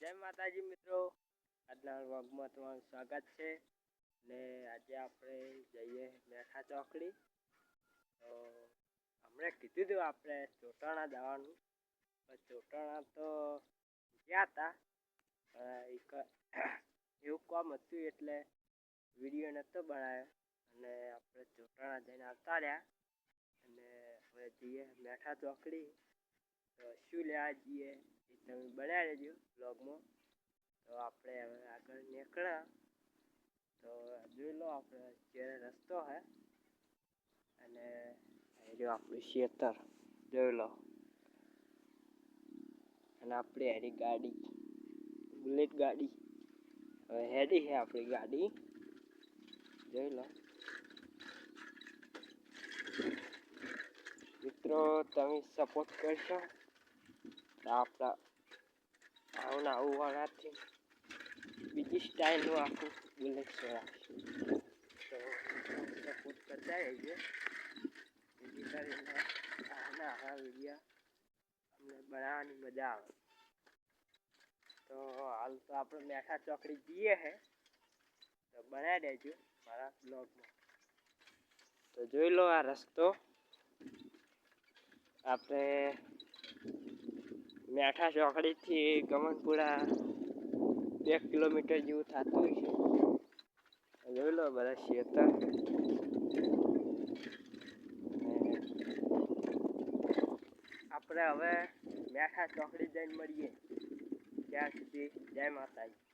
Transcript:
જય માતાજી મિત્રો, આજના વ્લોગમાં તમારું સ્વાગત છે. ને આજે આપણે જઈએ મેઠા ચોકડી. તો હમણાં કીધું હતું આપણે ચોટાણા જવાનું, પણ ચોટાણા તો ગયા હતા એવું કામ હતું એટલે વિડીયો નહોતો બનાવ્યો અને આપણે ચોટાણા જઈને આવતા રહ્યા. અને હવે જઈએ મેઠા ચોકડી. તો શું લેવા જઈએ એ તમે બનાવી લેજો બ્લોગમાં. તો આપણે હવે આગળ નીકળ્યા તો જોઈ લો આપણે જ્યારે રસ્તો છે અને એ આપણું ખેતર જોઈ લો. અને આપણે એની ગાડી બુલેટ ગાડી હવે હેડી છે આપણી ગાડી જોઈ લો. મિત્રો તમે સપોર્ટ કરશો તો આપણા આવું આવું વાળાથી બીજી સ્ટાઇલનું આખું બુલેટ રાખશું. તો સપોર્ટ કરતા રહીએ જેથી કરીને આવા વિડીયો અમને બનાવવાની મજા આવે. તો હાલ તો આપણે મેઠા ચોકડી જઈએ છે તો બનાવી દેજો મારા બ્લોગમાં. તો જોઈ લો આ રસ્તો આપણે મેઠા ચોકડીથી ગમનપુરા 2 કિલોમીટર જેવું થતું હોય છે. જોઈ લો બધા ખેતર. આપણે હવે મેઠા ચોકડી જઈને મળીએ. ત્યાં સુધી જય માતાજી.